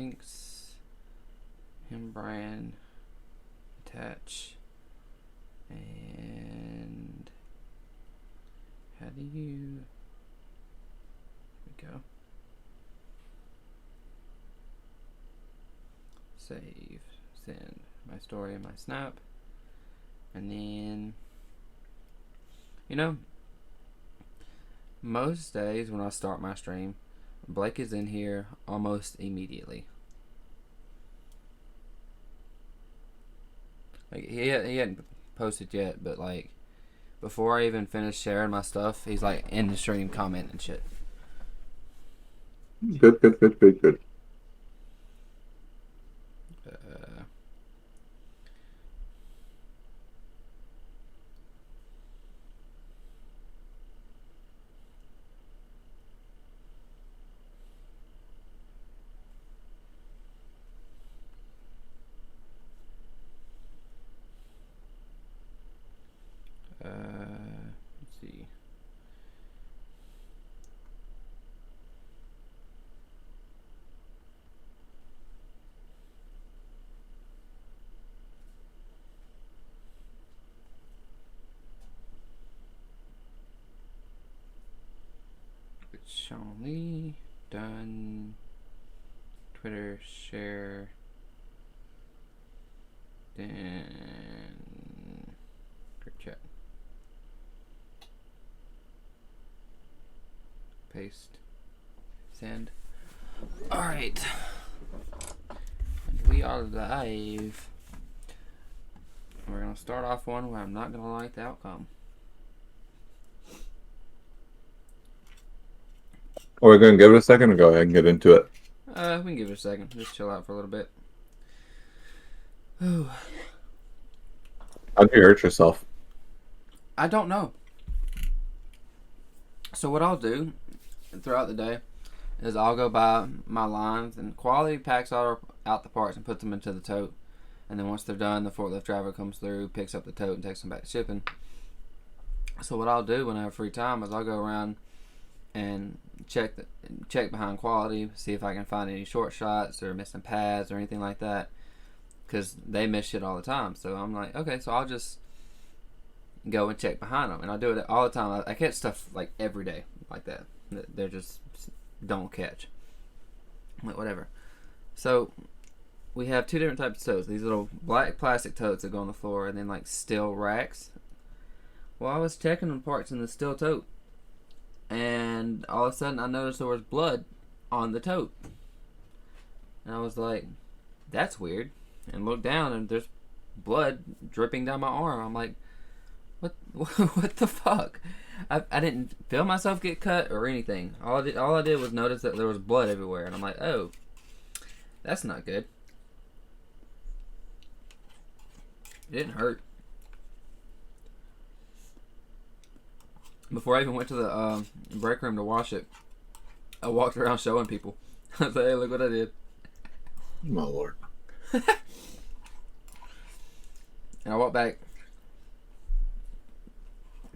links. Him, Bryan, attach. And how do you... Here we go. Save. Send my story and my snap. And then, most days when I start my stream, Blake is in here almost immediately. Like he hadn't posted yet, but like before I even finish sharing my stuff, he's like in the stream commenting shit. Good. Let's see. Shawn Lee, done. Twitter, share. Then group chat. Paste. Send. Alright. And we are live. We're going to start off one where I'm not going to like the outcome. Are we going to give it a second or go ahead and get into it? We can give it a second. Just chill out for a little bit. Ooh. How'd you hurt yourself? I don't know. So what I'll do throughout the day is I'll go buy my lines, and Quality packs out the parts and puts them into the tote. And then once they're done, the forklift driver comes through, picks up the tote, and takes them back to shipping. So what I'll do when I have free time is I'll go around and check behind Quality, see if I can find any short shots or missing pads or anything like that, because they miss shit all the time. So I'm like, okay, so I'll just go and check behind them, and I do it all the time. I catch stuff like every day like that. They're just don't catch. I'm like, whatever. So we have two different types of totes. These little black plastic totes that go on the floor, and then like steel racks. Well, I was checking the parts in the steel tote, and all of a sudden I noticed there was blood on the tote. And I was like, that's weird. And looked down, and there's blood dripping down my arm. I'm like, what the fuck? I didn't feel myself get cut or anything. All I did was notice that there was blood everywhere. And I'm like, oh, that's not good. It didn't hurt. Before I even went to the break room to wash it, I walked around showing people. I was like, hey, look what I did. My lord. And I walked back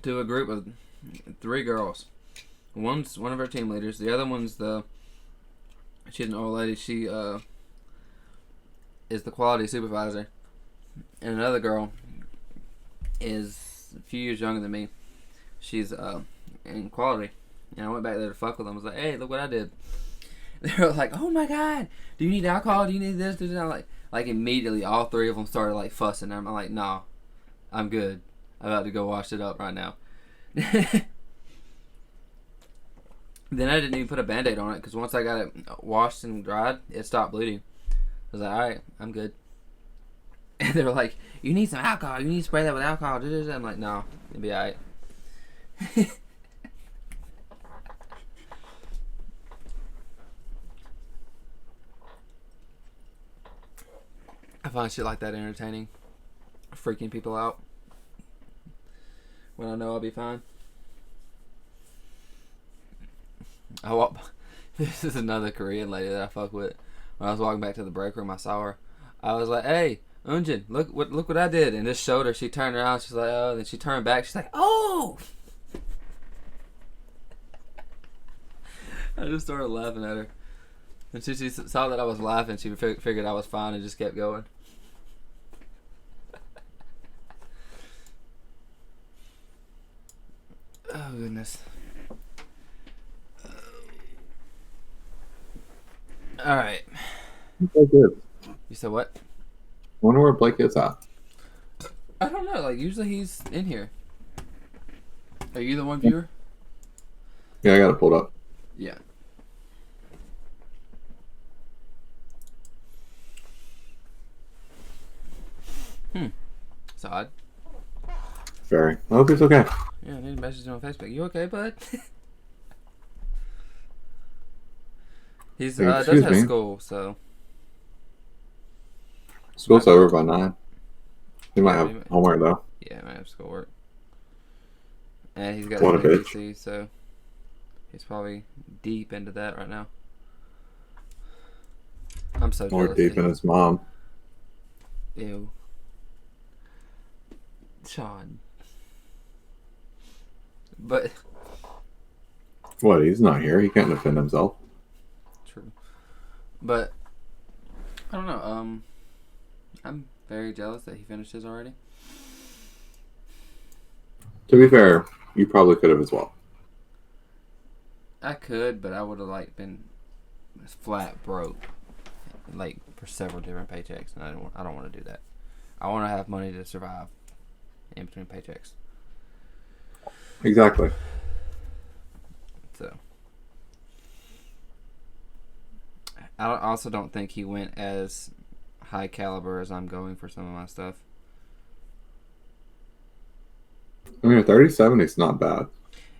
to a group of 3 girls. One's one of our team leaders. The other one's she's an old lady. She is the quality supervisor. And another girl is a few years younger than me. She's in quality. And I went back there to fuck with them. I was like, hey, look what I did. They were like, oh my god, do you need alcohol? Do you need this? Do that? Like immediately, all 3 of them started like fussing. I'm like, no, I'm good. I'm about to go wash it up right now. Then I didn't even put a band-aid on it, because once I got it washed and dried, it stopped bleeding. I was like, alright, I'm good. And they were like, you need some alcohol. You need to spray that with alcohol. I'm like, no, it'll be alright. I find shit like that entertaining. Freaking people out when I know I'll be fine. This is another Korean lady that I fuck with. When I was walking back to the break room, I saw her. I was like, hey, Unjin, look what I did. And just showed her. She turned around. She's like, oh. Then she turned back. She's like, oh. I just started laughing at her. And she saw that I was laughing. She figured I was fine and just kept going. Oh, goodness. All right. Blake is. You said what? Wonder where Blake is at. I don't know. Like, usually he's in here. Are you the one viewer? Yeah, I got it pulled up. Yeah. It's odd. Very. I hope he's okay. Yeah, I need to message him on Facebook. You okay, bud? He's does Excuse have me. school, so School's over by 9. He might Yeah, have homework though. yeah, I might have schoolwork. And he's got What a his new bitch. PC, so he's probably deep into that right now. I'm so More jealous. deep in his mom. Ew. Shawn. But What? He's not here. He can't defend himself. true. But I don't know. I'm very jealous that he finished his already. To be fair, you probably could have as well. I could, but I would have been flat broke, for several different paychecks, and I don't want to do that. I want to have money to survive in between paychecks. Exactly. So I also don't think he went as high caliber as I'm going for some of my stuff. I mean, a 3070 is not bad.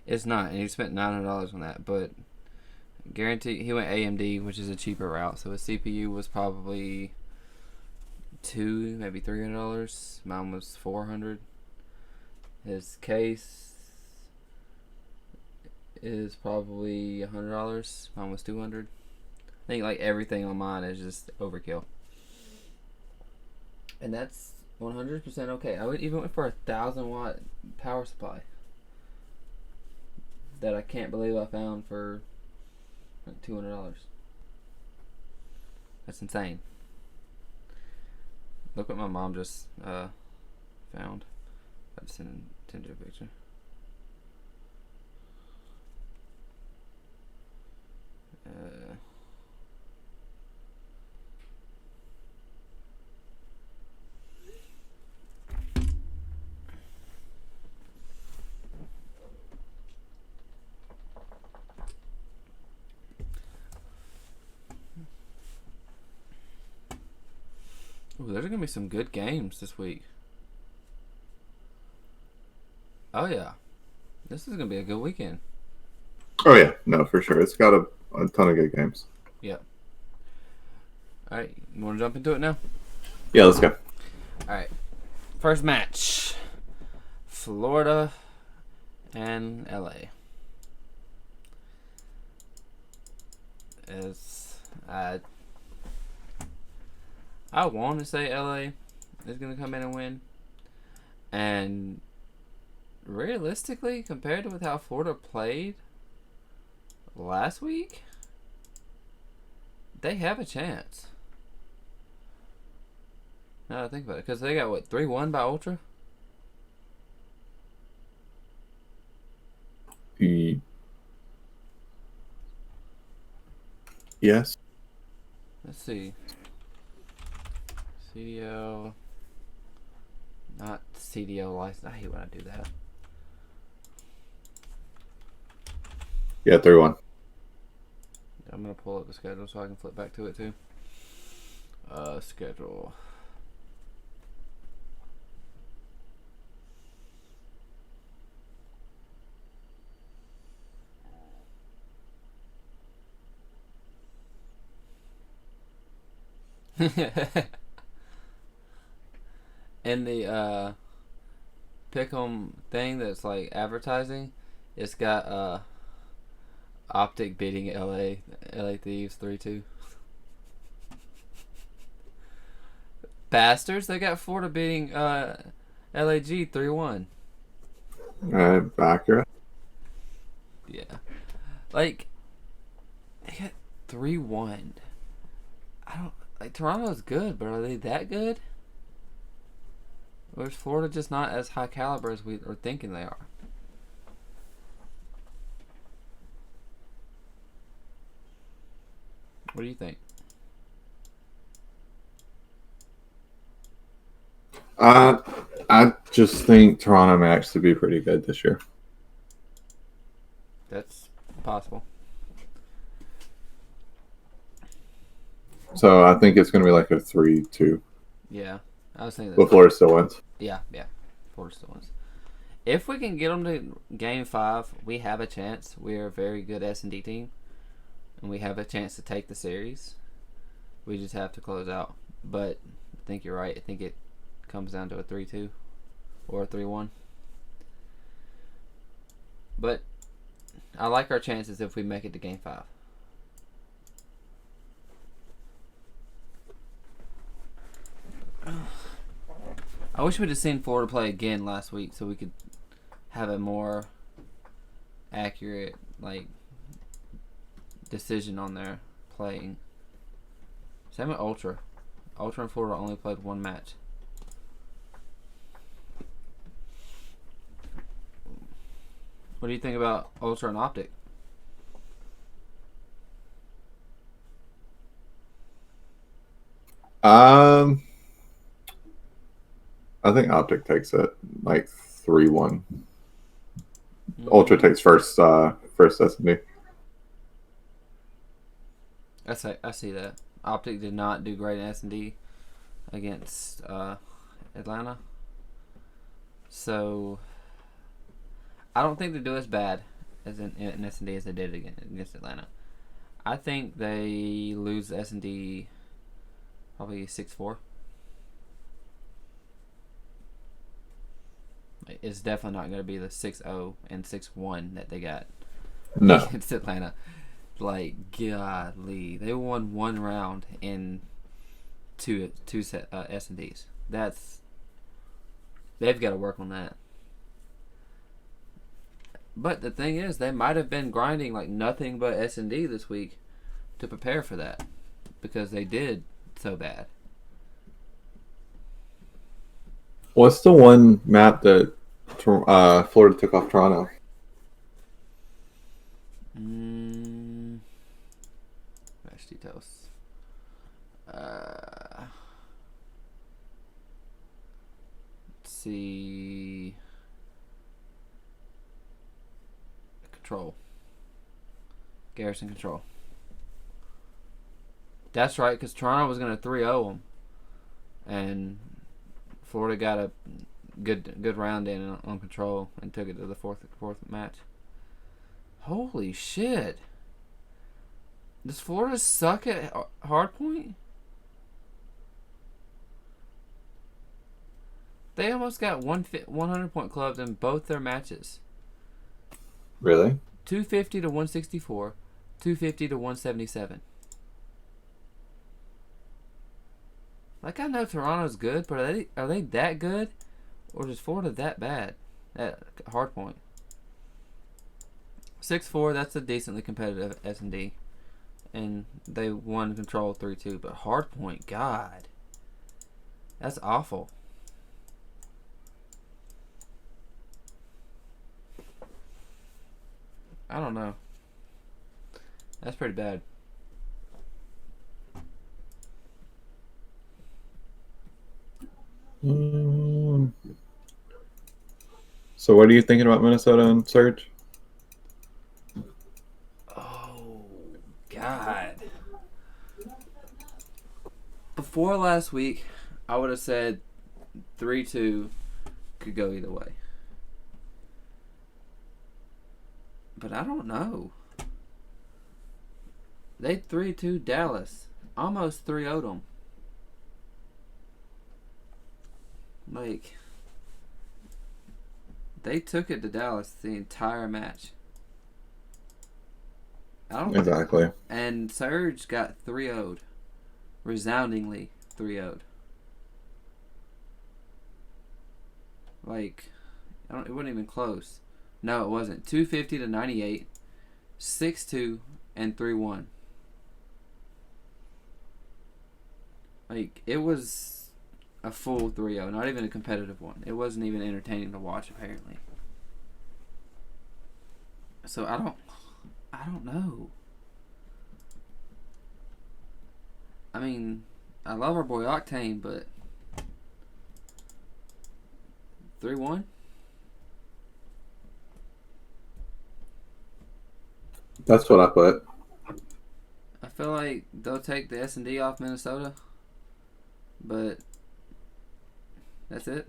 It's not, and he spent $900 on that, but guarantee he went AMD, which is a cheaper route. So his CPU was probably maybe $300. Mine was $400. His case is probably $100. Mine was $200. I think everything on mine is just overkill, and that's 100% okay. I would even went for a 1,000-watt power supply that I can't believe I found for $200. That's insane. Look what my mom just found. I'll send you a picture. Ooh, there's gonna be some good games this week. Oh yeah, this is gonna be a good weekend. Oh yeah, no, for sure. It's got a ton of good games. Yep. All right, you want to jump into it now? Yeah, let's go. All right, first match: Florida and LA. I want to say LA is gonna come in and win, and realistically, compared with how Florida played last week, they have a chance. Now that I think about it, because they got 3-1 by Ultra. Yes. Let's see. CDL. Not CDL license. I hate when I do that. Yeah, 3-1. I'm going to pull up the schedule so I can flip back to it too. Schedule. In the pick'em thing that's advertising, it's got Optic beating LA Thieves 3-2. Bastards, they got Florida beating LAG 3-1. Accurate. Yeah. They got 3-1 I don't like Toronto's good, but are they that good? Or is Florida just not as high caliber as we are thinking they are? What do you think? I just think Toronto may actually be pretty good this year. That's possible. So I think it's going to be like a 3-2. Yeah, I was thinking that. But Florida still wins. Yeah. Florida still wins. If we can get them to Game 5, we have a chance. We are a very good S&D team, and we have a chance to take the series. We just have to close out. But I think you're right. I think it comes down to a 3-2 or a 3-1. But I like our chances if we make it to Game 5. I wish we'd have seen Florida play again last week so we could have a more accurate decision on their playing. Same with Ultra. Ultra and Florida only played one match. What do you think about Ultra and Optic? I think Optic takes it like 3-1. Ultra takes first S&D. I see that. Optic did not do great in S&D against Atlanta. So I don't think they do as bad as in S&D as they did against Atlanta. I think they lose S&D probably 6-4. It's definitely not going to be the 6-0 and 6-1 that they got against Atlanta. Godly, they won one round in two S&Ds. They've got to work on that. But the thing is, they might have been grinding like nothing but S&D this week to prepare for that because they did so bad. What's the one map that Florida took off Toronto? Match details. Let's see. Control. Garrison Control. That's right, because Toronto was going to 3-0 them. And Florida got a good round in on Control and took it to the fourth match. Holy shit. Does Florida suck at hardpoint? They almost got 100-point clubs in both their matches. Really? 250 to 164, 250 to 177. Like, I know Toronto's good, but are they that good? Or is Florida that bad at hardpoint? 6-4, that's a decently competitive S&D. And they won Control 3-2. But hardpoint, God. That's awful. I don't know. That's pretty bad. So what are you thinking about Minnesota and Surge? Oh, God. Before last week, I would have said 3-2 could go either way. But I don't know. They 3-2 Dallas. Almost 3-0'd them. Like, they took it to Dallas the entire match. Exactly. And Surge got 3-0'd. Resoundingly 3-0'd. Like, it wasn't even close. No, it wasn't. 250 to 98, 6-2, and 3-1. Like, it was a full 3-0, not even a competitive one. It wasn't even entertaining to watch, apparently. So I don't know. I mean, I love our boy Octane, but 3-1. That's what I put. I feel like they'll take the S&D off Minnesota, but that's it.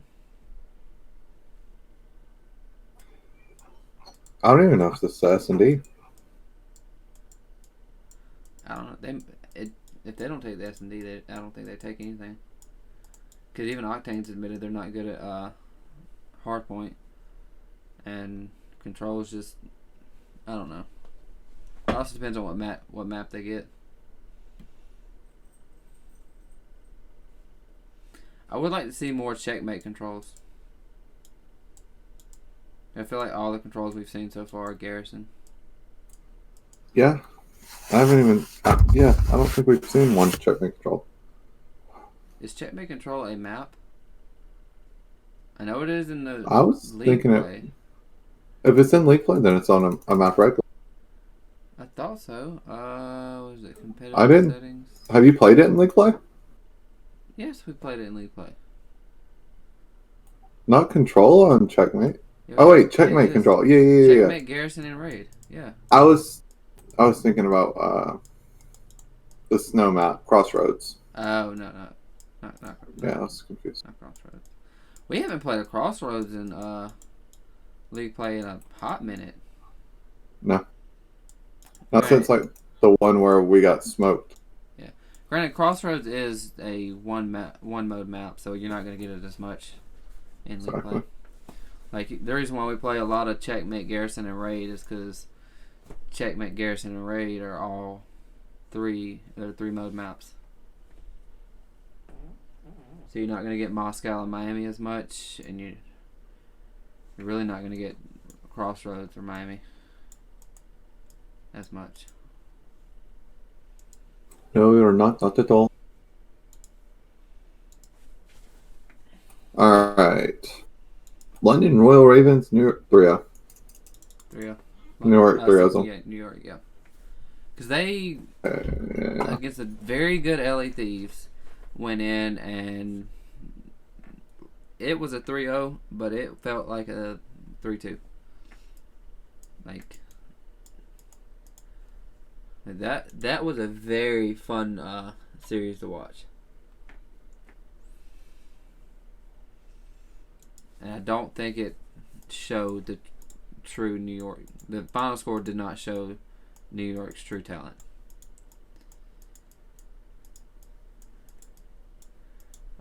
I don't even know if this is S&D. I don't know. If they don't take the S&D, I don't think they take anything. Because even Octane's admitted they're not good at hardpoint, and controls just, I don't know. It also depends on what map they get. I would like to see more checkmate controls. I feel like all the controls we've seen so far are Garrison. Yeah. I haven't even... I don't think we've seen one checkmate control. Is checkmate control a map? I know it is in the I was league thinking play. if it's in league play, then it's on a map regular. I thought so. Was it competitive I didn't. settings? Have you played it in league play? Yes, we played it in league play. Not control on checkmate. Yeah, Oh wait, checkmate control. Yeah. Checkmate Garrison and Raid. Yeah. I was thinking about the snow map, Crossroads. Oh no. Yeah, I was confused. Not Crossroads. We haven't played a Crossroads in league play in a hot minute. No. Not since like the one where we got smoked. Yeah. Granted, Crossroads is a one mode map, so you're not gonna get it as much in league play. Like, the reason why we play a lot of Checkmate, Garrison, and Raid is because Checkmate, Garrison, and Raid are all three mode maps. So you're not going to get Moscow and Miami as much, and you're really not going to get Crossroads or Miami as much. No, we are not at all. Alright. London Royal Ravens, New York 3-0. 3-0. New York 3-0. Yeah, New York, yeah. Because they, against a very good LA Thieves, went in and it was a 3-0, but it felt like a 3-2. Like, that was a very fun series to watch. And I don't think it showed the true New York. The final score did not show New York's true talent.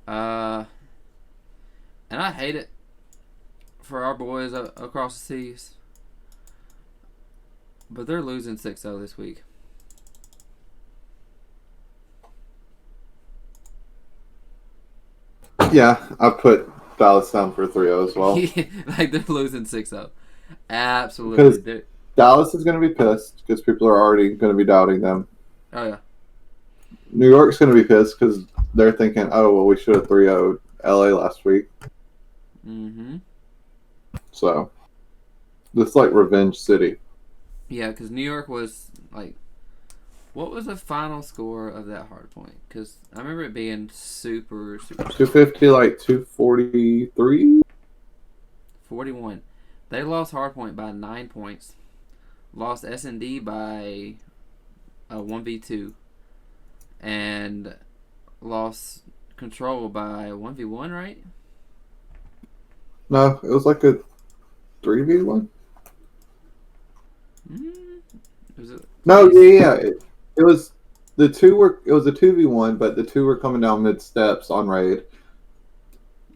And I hate it for our boys across the seas. But they're losing 6-0 this week. Yeah, I put Dallas down for 3-0 as well. Like, they're losing 6-0. Absolutely. Because Dallas is going to be pissed because people are already going to be doubting them. Oh, yeah. New York's going to be pissed because they're thinking, oh, well, we should have 3-0'd LA last week. Mm-hmm. So, it's like Revenge City. Yeah, because New York was, like, what was the final score of that hard point? Because I remember it being super 250, like 243? 41. They lost hardpoint by 9 points. Lost S&D by 1v2. And lost control by 1v1, right? No, it was like a 3v1. No, yeah. It was the two were. It was a 2v1, but the two were coming down mid steps on raid.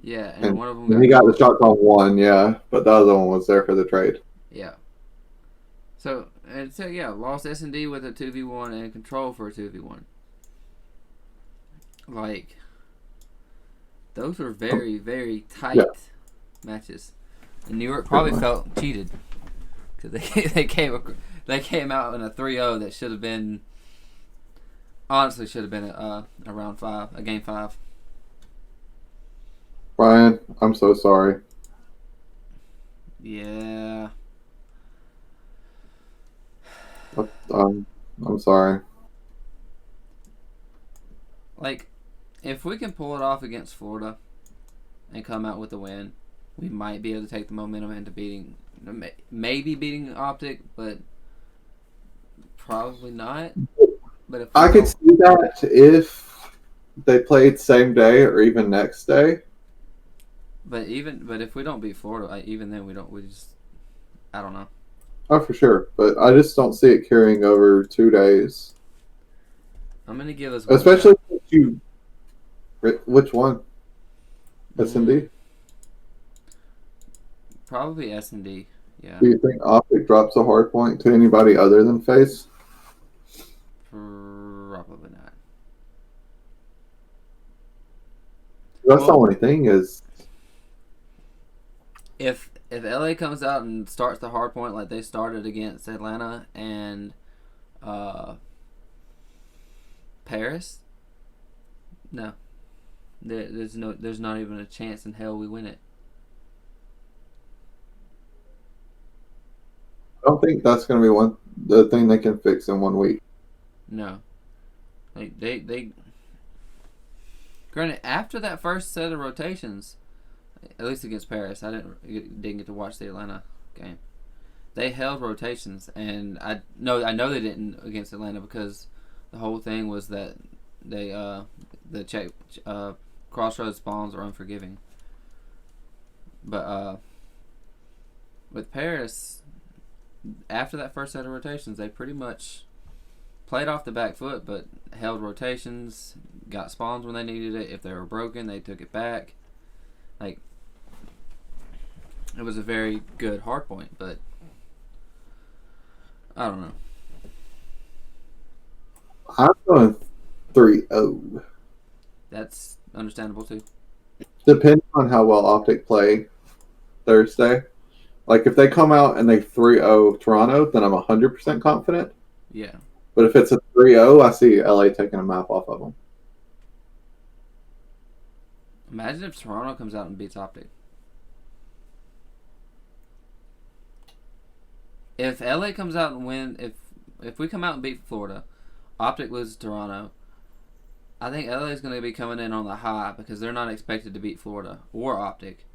Yeah, and one of them. He got the shots on one, yeah, but the other one was there for the trade. Yeah. So yeah, lost S&D with a 2v1 and control for a 2v1. Like, those were very, very tight matches. And New York probably felt cheated because they came out in a 3-0 that should have been Honestly, should have been a round 5, a game 5. Bryan, I'm so sorry. Yeah. I'm sorry. Like, if we can pull it off against Florida and come out with a win, we might be able to take the momentum into maybe beating Optic, but probably not. But if we I could don't, see that if they played same day or even next day. but if we don't beat Florida, even then we just, I don't know. Oh, for sure. But I just don't see it carrying over 2 days. I'm gonna give us one Especially shot. if you. Which one? Mm, S&D? probably S&D. Yeah, Do you think Optic drops a hard point to anybody other than Face? probably not. That's the Well, only thing is. if LA comes out and starts the hard point like they started against Atlanta and uh, Paris, no, there's not even a chance in hell we win it. I don't think that's going to be the thing they can fix in 1 week. No, like they granted after that first set of rotations, at least against Paris, I didn't get to watch the Atlanta game. They held rotations, and I know they didn't against Atlanta because the whole thing was that they the check crossroads spawns are unforgiving. But with Paris, after that first set of rotations, they pretty much played off the back foot, but held rotations, got spawns when they needed it. If they were broken, they took it back. Like, it was a very good hard point, but I don't know. I'm going 3-0. That's understandable too. Depending on how well Optic play Thursday. Like, if they come out and they 3-0 Toronto, then I'm 100% confident. Yeah. But if it's a 3-0, I see LA taking a map off of them. Imagine if Toronto comes out and beats Optic. If LA comes out and if we come out and beat Florida, Optic loses Toronto, I think LA is going to be coming in on the high because they're not expected to beat Florida or Optic.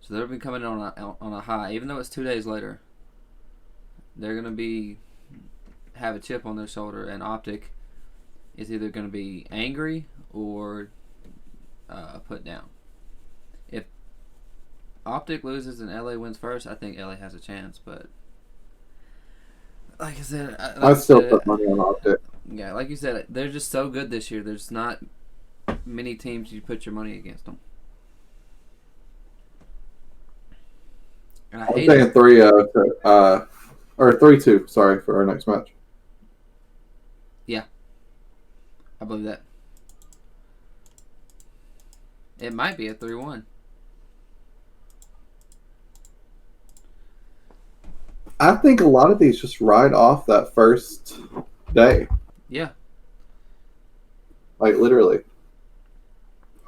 So they'll be coming in on a high, even though it's 2 days later. They're going to have a chip on their shoulder, and Optic is either going to be angry or put down. If Optic loses and LA wins first, I think LA has a chance. But like I said, I still put money on Optic. Yeah, like you said, they're just so good this year. There's not many teams you put your money against them. And I I'm hate saying it. 3-0 or 3-2. Sorry for our next match. Yeah, I believe that. It might be a 3-1. I think a lot of these just ride off that first day. Yeah. Like, literally.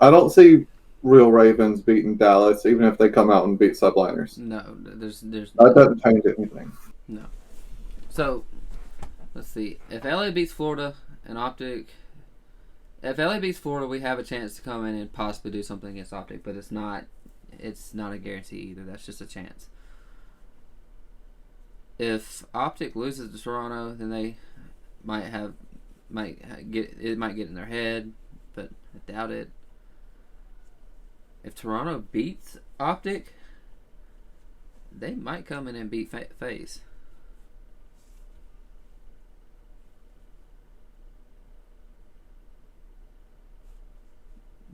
I don't see real Ravens beating Dallas, even if they come out and beat Subliners. No, there's That doesn't change anything. no. So let's see. If LA beats Florida and Optic, if LA beats Florida, we have a chance to come in and possibly do something against Optic, but it's not a guarantee either. That's just a chance. If Optic loses to Toronto, then they might get in their head, but I doubt it. If Toronto beats Optic, they might come in and beat FaZe.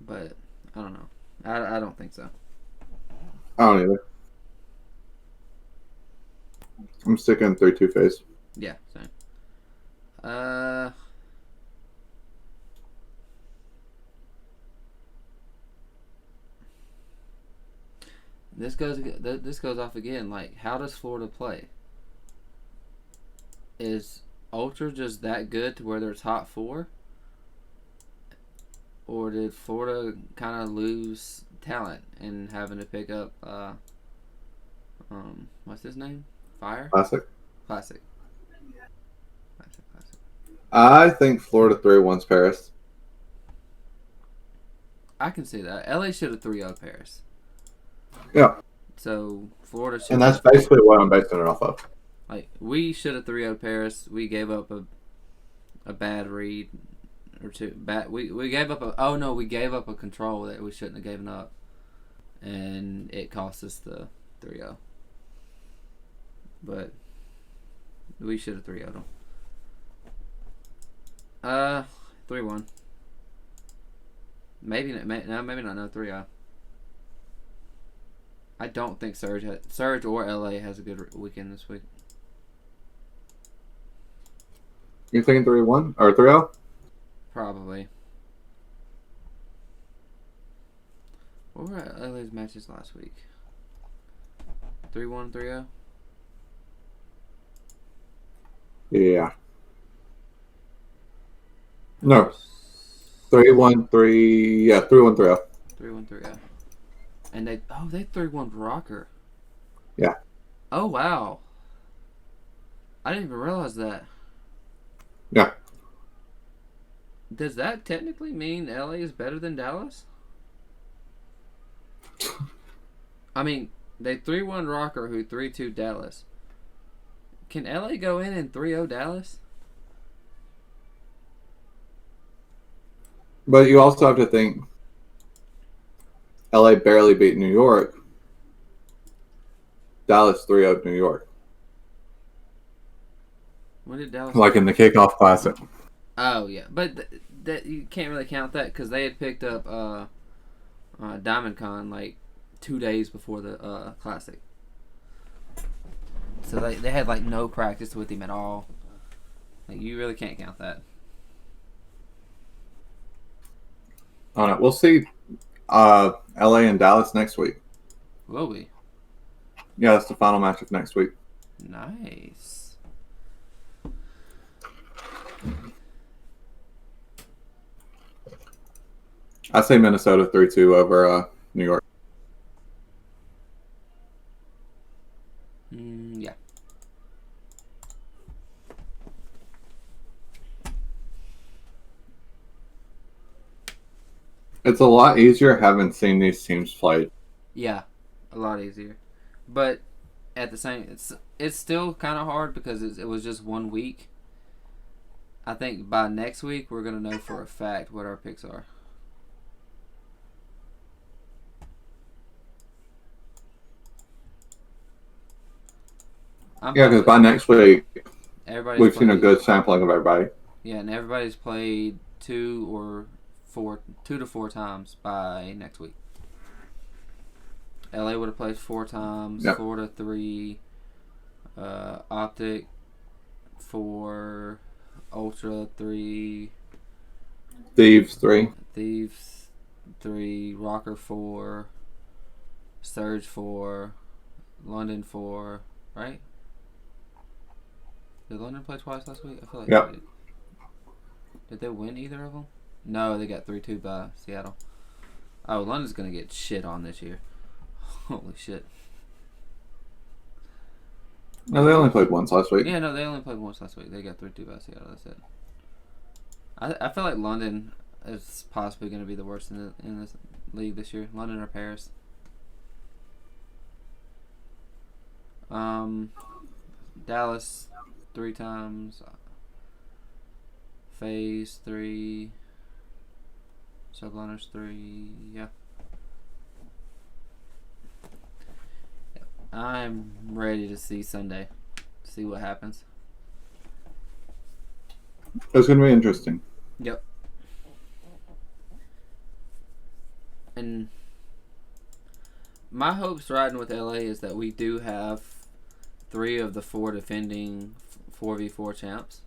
But I don't know. I don't think so. I don't either. I'm sticking 3-2 FaZe. Yeah, same. This goes off again. Like, how does Florida play? Is Ultra just that good to where they're top 4, or did Florida kind of lose talent and having to pick up what's his name? Classic. Classic. I think Florida 3-1's Paris. I can see that. LA should have 3-0 Paris. Yeah. So Florida should. And that's basically what I'm basing it off of. Like, we should have 3-0 Paris. We gave up a bad read or two. We gave up we gave up a control that we shouldn't have given up, and it cost us the 3-0. But we should have 3-0'd them. 3-1. Maybe not. Maybe not. No, 3-0. I don't think Surge or LA has a good weekend this week. You thinking 3-1 or 3-0? Probably. What were LA's matches last week? 3-1, 3-0? Yeah. No. 3-1, 3. Yeah, 3-1, 3-0. 3-1, 3-0. And they 3-1 Rocker. Yeah. Oh, wow. I didn't even realize that. Yeah. Does that technically mean LA is better than Dallas? I mean, they 3-1 Rocker, who 3-2 Dallas. Can LA go in and 3-0 Dallas? But you also have to think LA barely beat New York. Dallas 3-0 New York. When did Dallas? Like in the kickoff classic. Oh yeah, but that you can't really count that because they had picked up Diamond Con like 2 days before the classic, so they had like no practice with him at all. Like, you really can't count that. All right, we'll see. LA and Dallas next week. Will we? Yeah, that's the final match of next week. Nice. I say Minnesota 3-2 over New York. Yeah. It's a lot easier having seen these teams play. Yeah, a lot easier, but at the same, it's still kind of hard because it was just 1 week. I think by next week we're gonna know for a fact what our picks are. Yeah, because by next week we've seen a played, good sampling of everybody. Yeah, and everybody's played 2 to 4 times by next week. LA would have played 4 times. Yep. Florida 3. Optic 4. Ultra 3. Thieves 3. Thieves 3. Rocker 4. Surge 4. London 4. Right? Did London play twice last week? I feel like Yep. they did. Did they win either of them? No, they got 3-2 by Seattle. Oh, London's gonna get shit on this year. Holy shit. No, they only played once last week. Yeah, no, they only played once last week. They got 3-2 by Seattle. That's it. I feel like London is possibly going to be the worst in this league this year. London or Paris. Dallas 3 times. FaZe 3. Subliners 3. Yeah. I'm ready to see Sunday. See what happens. It's going to be interesting. Yep. And my hopes riding with LA is that we do have 3 of the 4 defending 4v4 champs.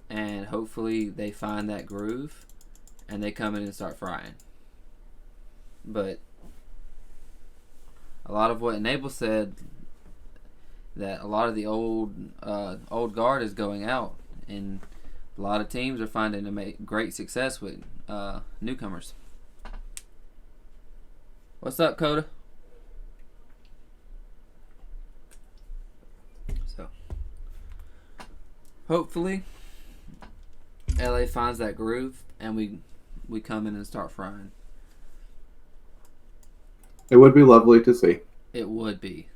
And hopefully they find that groove and they come in and start frying. But a lot of what Enable said, that a lot of the old guard is going out, and A lot of teams are finding to make great success with newcomers. What's up, Coda? So, hopefully, LA finds that groove and we come in and start frying. It would be lovely to see. It would be.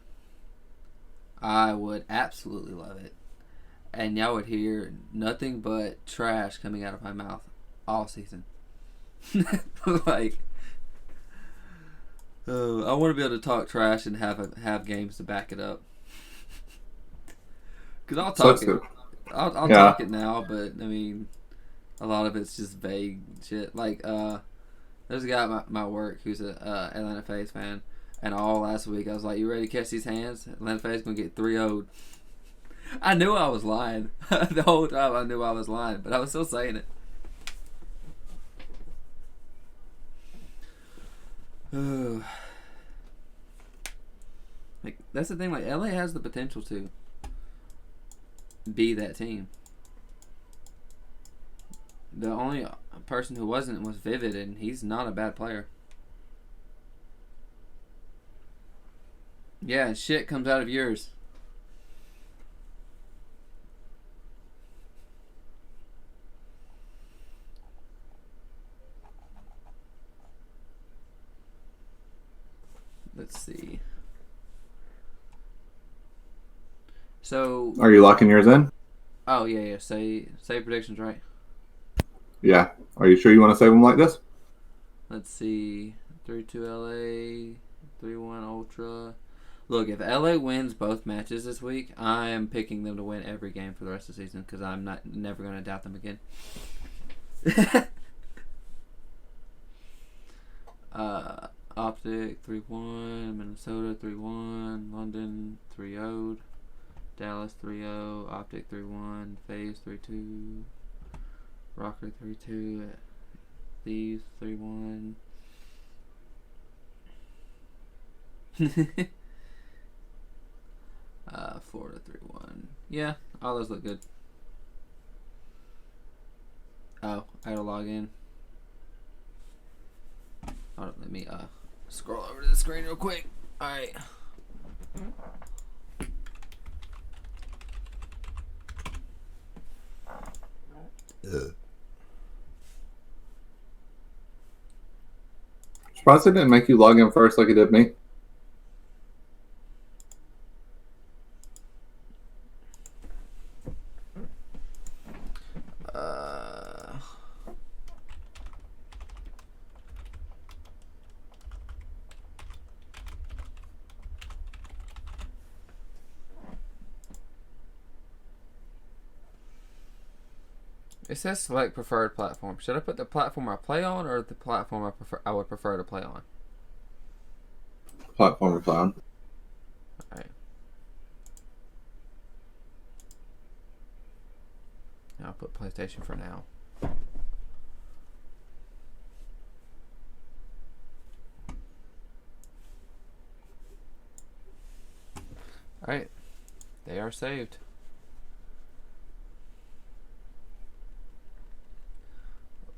I would absolutely love it. And y'all would hear nothing but trash coming out of my mouth all season. Like, I want to be able to talk trash and have games to back it up. Cause I'll talk it. I'll talk it now, but I mean, a lot of it's just vague shit. Like, there's a guy at my work who's a Atlanta FaZe fan, and all last week I was like, "You ready to catch these hands? Atlanta FaZe gonna get 3-0'd." I knew I was lying the whole time. I knew I was lying, but I was still saying it. Like, that's the thing. Like, LA has the potential to be that team. The only person who wasn't was Vivid, and he's not a bad player. Yeah, shit comes out of yours. Let's see. So, are you locking yours in? Oh yeah. Say predictions, right? Yeah. Are you sure you want to save them like this? Let's see. 3-2 LA, 3-1 Ultra. Look, if LA wins both matches this week, I am picking them to win every game for the rest of the season because I'm never going to doubt them again. Optic 3-1, Minnesota 3-1, London 3-0, Dallas 3-0, Optic 3-1, FaZe 3-2, Rocker 3-2, Thieves 3-1. Florida 3-1. Yeah, all those look good. Oh, I gotta log in. Hold on, let me scroll over to the screen real quick. Alright. Surprised it didn't make you log in first like it did me. It says select preferred platform. Should I put the platform I play on or the platform I would prefer to play on? Platform cloud. Alright. I'll put PlayStation for now. Alright. They are saved.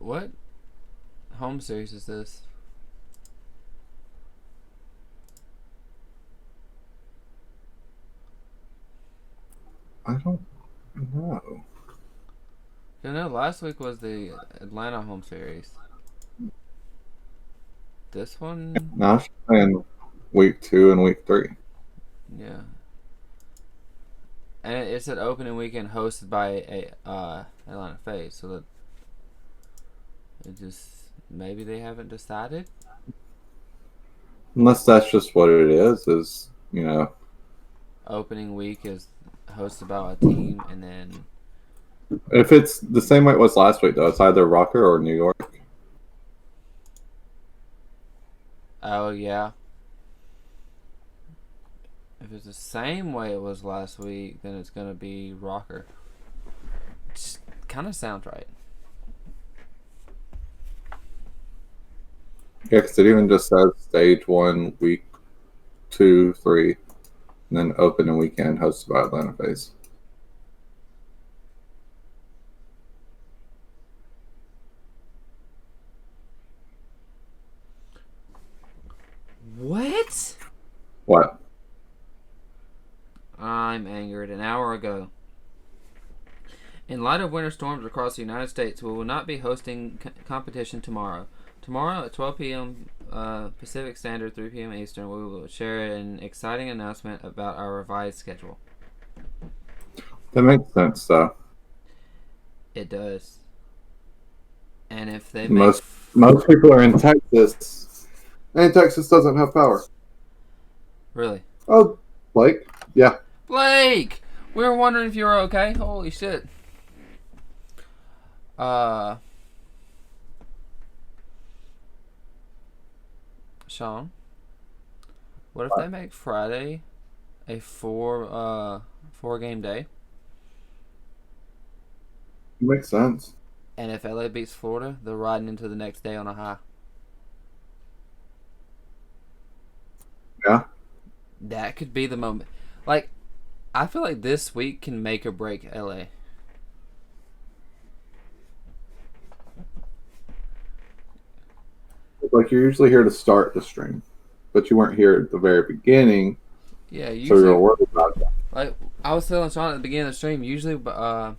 What home series is this? I don't know. You know, last week was the Atlanta home series. This one? Now she's playing week 2 and week 3. Yeah. And it's an opening weekend hosted by a Atlanta FaZe, so that it just maybe they haven't decided. Unless that's just what it is you know. Opening week is hosted by a team, and then If it's the same way it was last week, though, it's either Rocker or New York. oh yeah. If it's the same way it was last week, then it's gonna be Rocker. Just kind of sounds right. Yeah, because it even just says stage 1, week 2, 3, and then open and weekend hosted by Atlanta FaZe. hour ago. In light of winter storms across the United States, we will not be hosting competition tomorrow. Tomorrow at 12 p.m. Pacific Standard, 3 p.m. Eastern, we will share an exciting announcement about our revised schedule. That makes sense, though. It does. And if they most people are in Texas, and Texas doesn't have power. Really? Oh, Blake? Yeah. Blake! We were wondering if you were okay. Holy shit. Shawn, what if they make Friday a four game day? Makes sense. And if LA beats Florida, they're riding into the next day on a high. Yeah. That could be the moment. Like, I feel like this week can make or break LA. Like, you're usually here to start the stream, but you weren't here at the very beginning. Yeah, usually. So you're worried about that. Like, I was telling Shawn at the beginning of the stream, usually by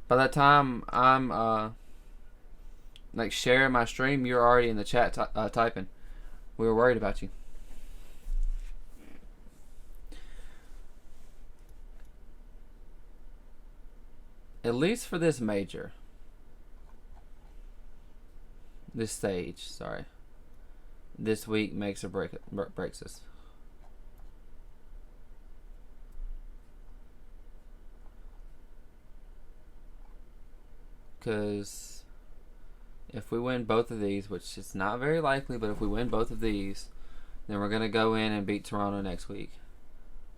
that time I'm like sharing my stream, you're already in the chat typing. We were worried about you. At least for this major. This stage, sorry. This week makes or breaks us. Because if we win both of these, which is not very likely, but if we win both of these, then we're going to go in and beat Toronto next week.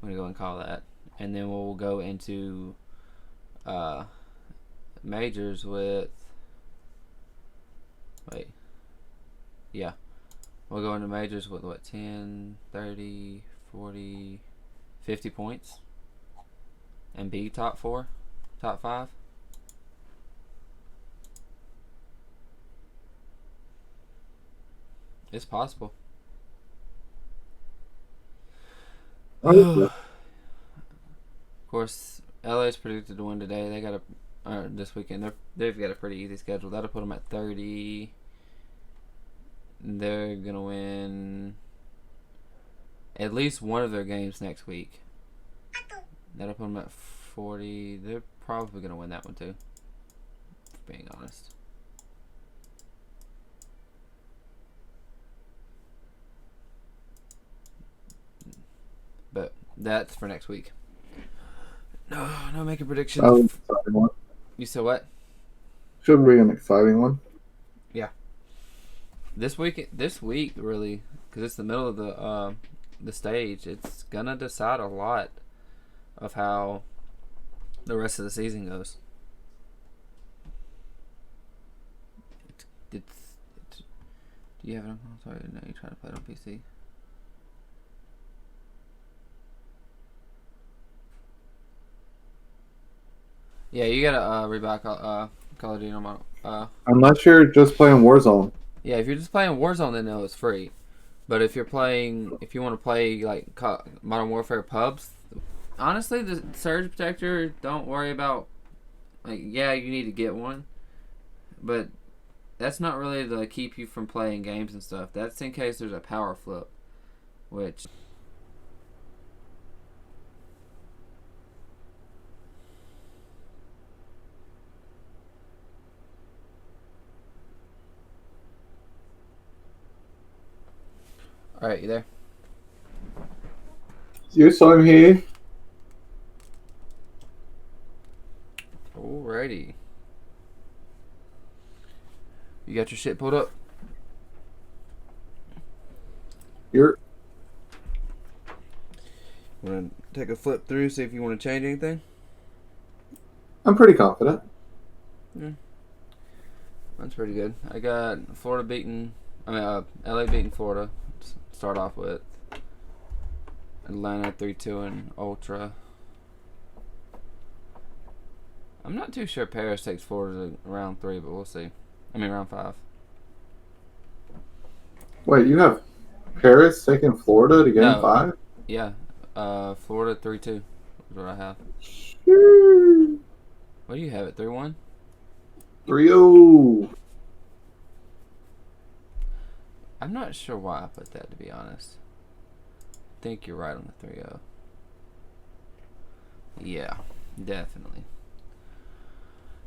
I'm going to go and call that. And then we'll go into majors with... Wait. Yeah. We'll go into majors with, what, 10, 30, 40, 50 points? And be top 4? Top 5? It's possible. Of course, LA's predicted to win today. They got this weekend. They've got a pretty easy schedule. That'll put them at 30. They're gonna win at least one of their games next week. That'll put them at 40. They're probably gonna win that one too, for being honest. But that's for next week. No making predictions. An exciting one. You said what? Should be an exciting one. Yeah. This week really, because it's the middle of the stage. It's gonna decide a lot of how the rest of the season goes. Do you have it on console? No, you're trying to play it on PC. Yeah, you gotta rebuy Call of Duty normal. Unless you're just playing Warzone. Yeah, if you're just playing Warzone, then no, it's free. But if you want to play like Modern Warfare pubs, honestly, the Surge Protector, don't worry about. Like, yeah, you need to get one, but that's not really to keep you from playing games and stuff. That's in case there's a power flip, which. All right, you there? You saw him here. Alrighty. You got your shit pulled up? You're. Want to take a flip through, see if you want to change anything? I'm pretty confident. Yeah. That's pretty good. I got LA beating Florida. Start off with Atlanta 3-2 in Ultra. I'm not too sure Paris takes Florida to round 3, but we'll see. Round 5. Wait, you have Paris taking Florida to game 5? Yeah. Florida 3-2. is what I have. Woo. What do you have it? 3-1? 3-0. I'm not sure why I put that, to be honest. I think you're right on the 3-0. Yeah, definitely.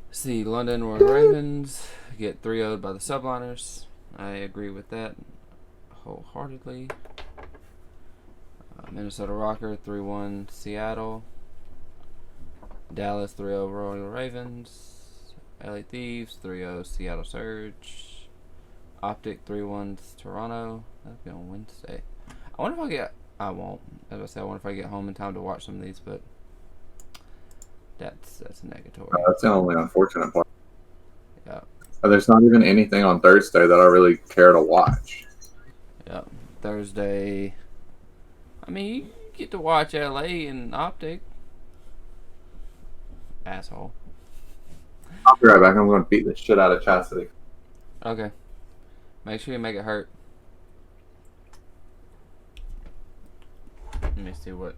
See, London Royal Ravens get 3-0'd by the Subliners. I agree with that wholeheartedly. Minnesota Rocker 3-1 Seattle. Dallas 3-0 Royal Ravens. LA Thieves 3-0 Seattle Surge. Optic 3-1 Toronto. That'll be on Wednesday. I wonder if I get. I won't. As I said, I wonder if I get home in time to watch some of these, but that's negatory. That's the only unfortunate part. Yeah. There's not even anything on Thursday that I really care to watch. Yeah. Thursday. I mean, you get to watch LA and Optic. Asshole. I'll be right back. I'm going to beat the shit out of Chastity. Okay. Make sure you make it hurt. Let me see what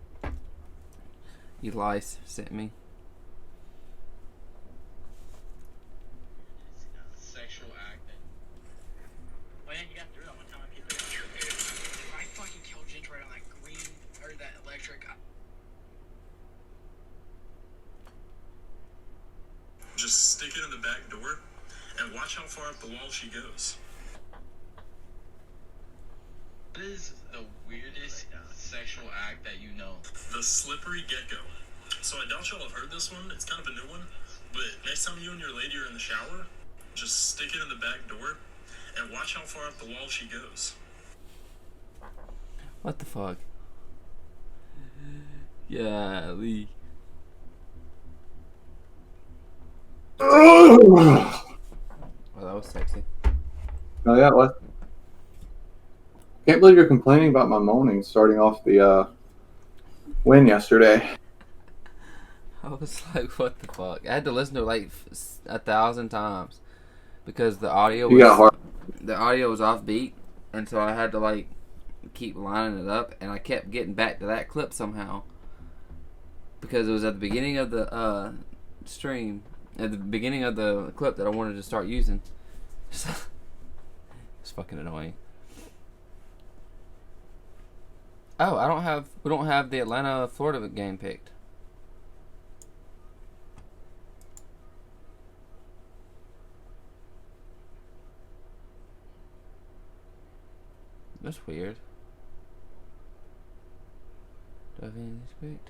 Elias sent me. Sexual acting. Well, yeah, you got through that one time. If I fucking kill Ginger right on that green or that electric. Just stick it in the back door and watch how far up the wall she goes. What is the weirdest sexual act that you know? The slippery gecko. So I doubt y'all have heard this one. It's kind of a new one. But next time you and your lady are in the shower, just stick it in the back door and watch how far up the wall she goes. What the fuck? Yeah, Lee. Oh, that was sexy. yeah, it was. Can't believe you're complaining about my moaning starting off the win yesterday. I was like, what the fuck? I had to listen to it like 1,000 times because the audio was off beat, and so I had to like keep lining it up, and I kept getting back to that clip somehow because it was at the beginning of the stream, at the beginning of the clip that I wanted to start using. It's fucking annoying. Oh, we don't have the Atlanta Florida game picked. That's weird. Do I have any of these picked?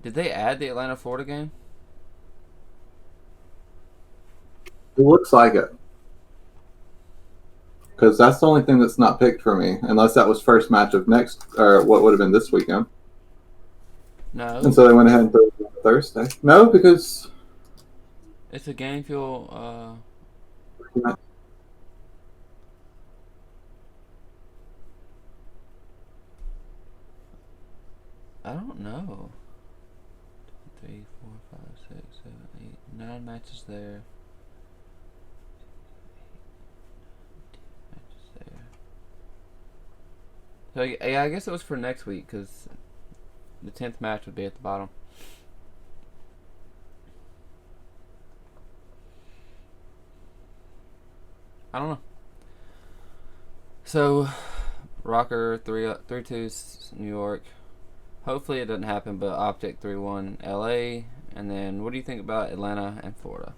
Did they add the Atlanta Florida game? It looks like it. Because that's the only thing that's not picked for me, unless that was first match of next, or what would have been this weekend. No. And so they went ahead and threw it on Thursday. No, because It's a game fuel. I don't know. 3, 4, 5, 6, 7, 8, 9 matches there. 10 matches there. So yeah, I guess it was for next week because the 10th match would be at the bottom. I don't know. So, Rocker 3-2 New York. Hopefully it doesn't happen, but Optic 3-1 LA. And then what do you think about Atlanta and Florida?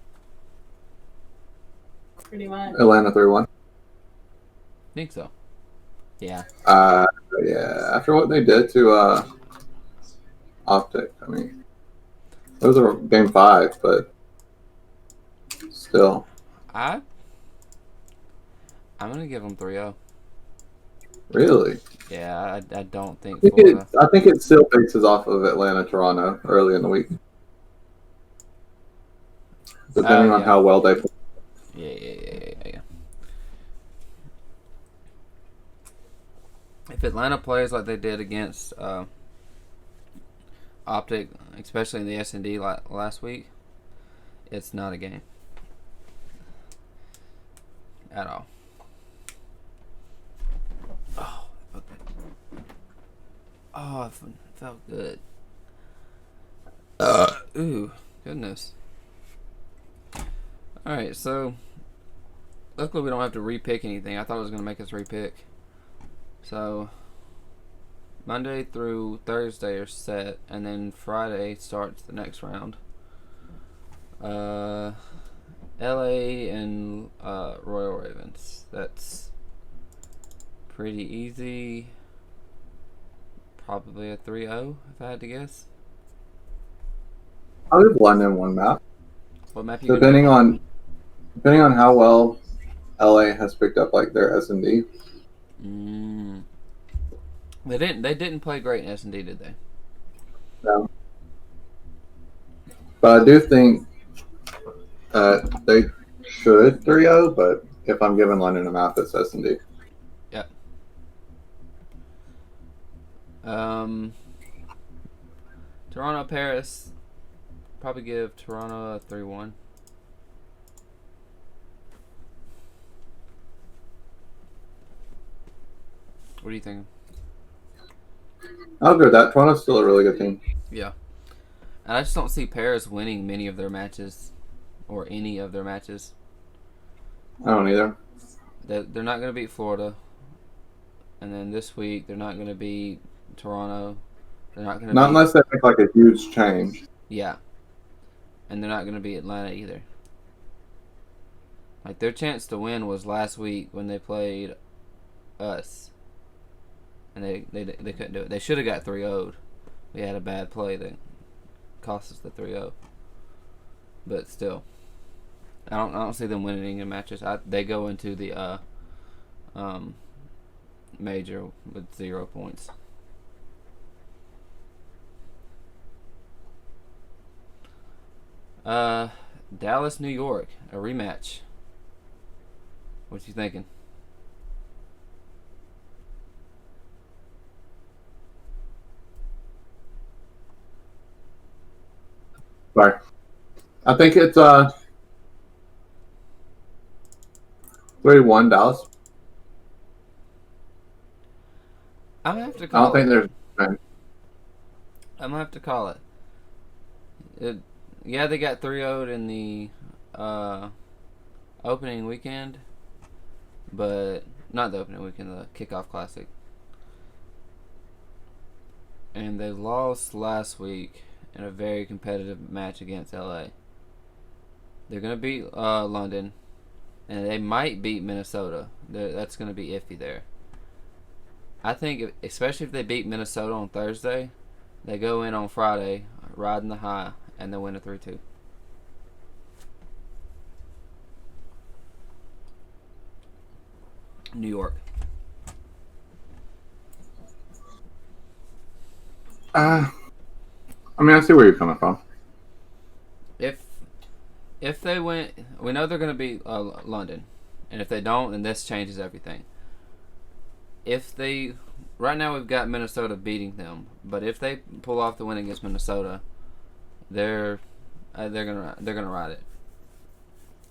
Pretty much. Atlanta 3-1. Think so. Yeah. Yeah. After what they did to Optic, I mean, it was a game 5, but still. I'm gonna give them 3-0. Really? Yeah, I don't think I Florida. think it still bases off of Atlanta Toronto early in the week, depending on how well they play. Yeah. If Atlanta plays like they did against Optic, especially in the S&D last week, it's not a game at all. Oh, it felt good. Ooh, goodness. Alright, so luckily we don't have to repick anything. I thought it was going to make us repick. So Monday through Thursday are set, and then Friday starts the next round. LA and Royal Ravens. That's pretty easy. Probably a 3-0 if I had to guess. I would London one map. What map you Depending on how well LA has picked up like their S&D. They didn't play great in S&D, did they? No. But I do think they should 3-0, but if I'm giving London a map, it's S&D. Yep. Toronto, Paris. Probably give Toronto a 3-1. What do you think? I'll go with that. Toronto's still a really good team. Yeah. And I just don't see Paris winning many of their matches, or any of their matches. I don't either. They're not going to beat Florida. And then this week, they're not going to beat Toronto. They're not going to Not unless they make like a huge change. Yeah. And they're not going to beat Atlanta either. Like, their chance to win was last week when they played us. And they couldn't do it. They should have got 3-0'd. We had a bad play that cost us the 3-0. But still, I don't see them winning in matches. They go into the major with 0 points. Dallas, New York, a rematch. What you thinking? Sorry. I think it's 3-1 Dallas. I'm gonna have to I call don't think it. there's. I'm gonna have to call it. Yeah, they got 3-0'd in the opening weekend, but not the opening weekend, the kickoff classic. And they lost last week in a very competitive match against LA. They're gonna beat London, and they might beat Minnesota. That's gonna be iffy there. I think, especially if they beat Minnesota on Thursday, they go in on Friday, riding the high, and they win a 3-2. New York. I mean, I see where you're coming from. If they win, we know they're going to beat London, and if they don't, then this changes everything. Right now we've got Minnesota beating them, but if they pull off the win against Minnesota, they're gonna ride it.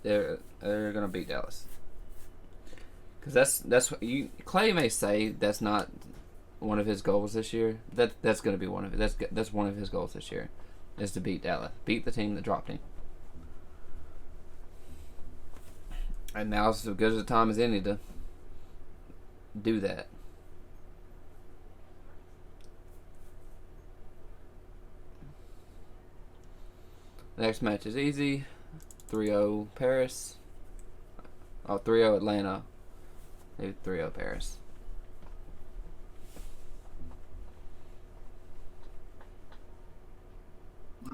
They're gonna beat Dallas. Because that's what Clay may say that's not one of his goals this year. That's gonna be one of it. That's one of his goals this year, is to beat Dallas, beat the team that dropped him. And now's as good as a time as any to do that. Next match is easy. 3-0 Paris. 3-0 Atlanta. Maybe 3-0 Paris.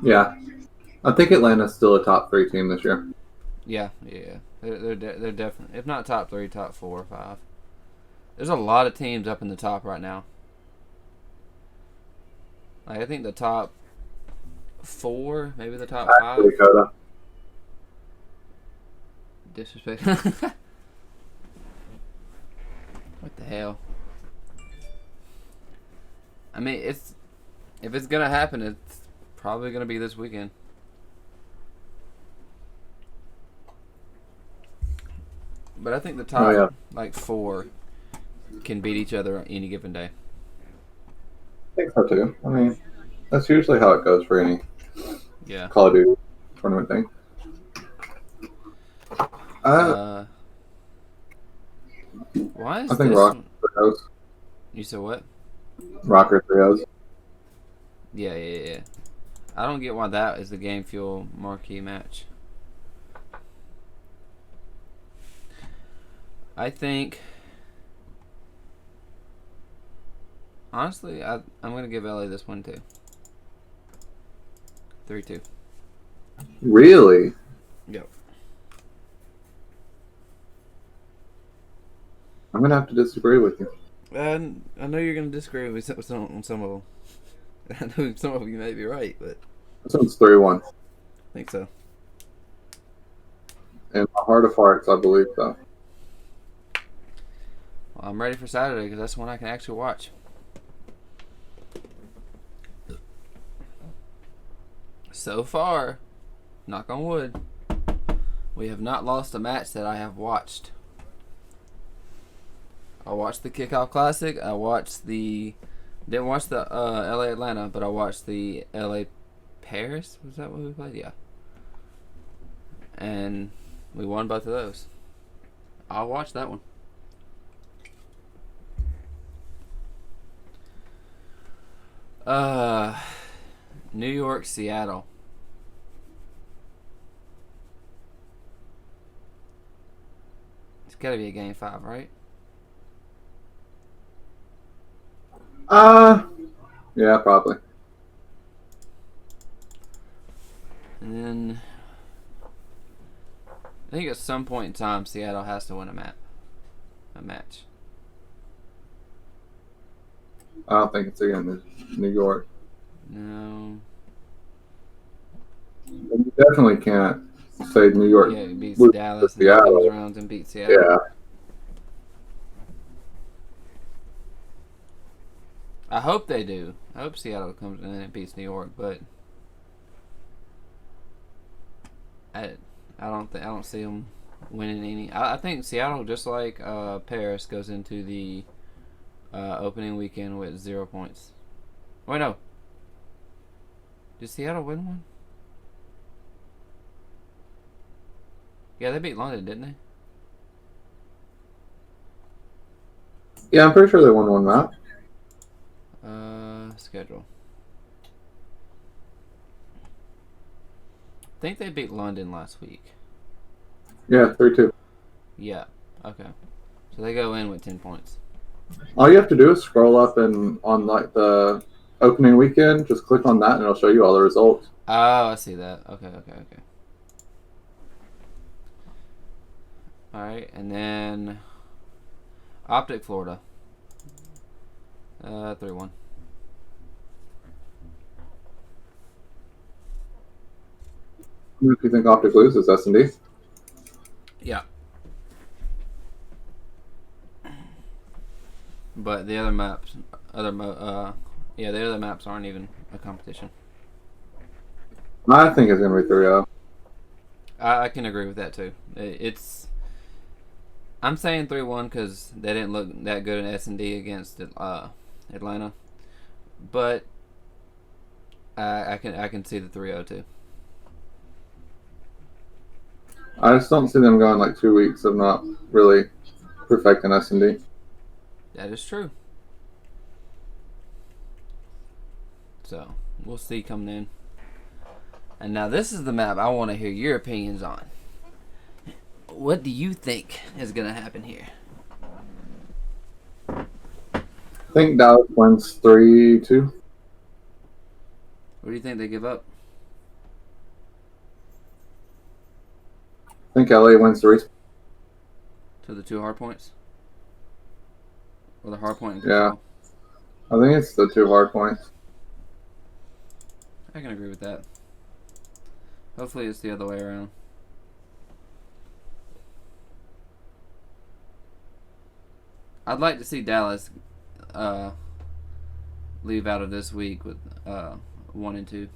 Yeah, I think Atlanta's still a top 3 team this year. Yeah. They're definitely, if not top 3, top 4 or 5. There's a lot of teams up in the top right now. Like, I think the top 4, maybe the top 5. Dakota. Disrespect. What the hell? I mean, if it's gonna happen, it's probably gonna be this weekend. But I think the top 4 can beat each other on any given day. I think so too. I mean, that's usually how it goes for any Yeah. Call of Duty tournament thing. Why is I think this? Rocker 3-0s. You said what? Rocker 3-0s. Yeah. I don't get why that is the Game Fuel marquee match. I think, honestly, I'm going to give LA this one too. 3-2. Really? Yep. I'm gonna have to disagree with you. And I know you're going to disagree with some of them. I know some of you may be right, but This one's 3-1. I think so. In my heart of hearts, I believe so. Well, I'm ready for Saturday because that's when I can actually watch. So far, knock on wood, we have not lost a match that I have watched. I watched the Kickoff Classic. I watched didn't watch the LA Atlanta, but I watched the LA Paris. Was that what we played? Yeah. And we won both of those. I'll watch that one. New York, Seattle. It's gotta be a game 5, right? Yeah, probably. And then I think at some point in time, Seattle has to win a match. I don't think it's again New York. No. You definitely can't say New York. Yeah, it beats loses Dallas to and then Seattle. comes around and beats Seattle. Yeah. I hope they do. I hope Seattle comes in and beats New York, but I don't see them winning any. I think Seattle, just like Paris, goes into the opening weekend with 0 points. Wait, no. Did Seattle win one? Yeah, they beat London, didn't they? Yeah, I'm pretty sure they won one map. Schedule. I think they beat London last week. Yeah, 3-2. Yeah. Okay. So they go in with 10 points. All you have to do is scroll up and on like the opening weekend, just click on that and it'll show you all the results. Oh, I see that. Okay. All right, and then Optic, Florida. 3-1. Who do you think Optic loses? S&D? Yeah. But the other maps, the other maps aren't even a competition. I think it's going to be 3-0. I can agree with that too. I'm saying 3-1 because they didn't look that good in S&D against Atlanta, but I can see the 3-0 too. I just don't see them going like 2 weeks of not really perfecting S&D. That is true. So we'll see coming in. And now this is the map I want to hear your opinions on. What do you think is going to happen here? I think Dallas wins 3-2. What do you think they give up? I think LA wins 3. To the 2 hard points? Or the hard point and Yeah. control? I think it's the 2 hard points. I can agree with that. Hopefully it's the other way around. I'd like to see Dallas leave out of this week with 1 and 2.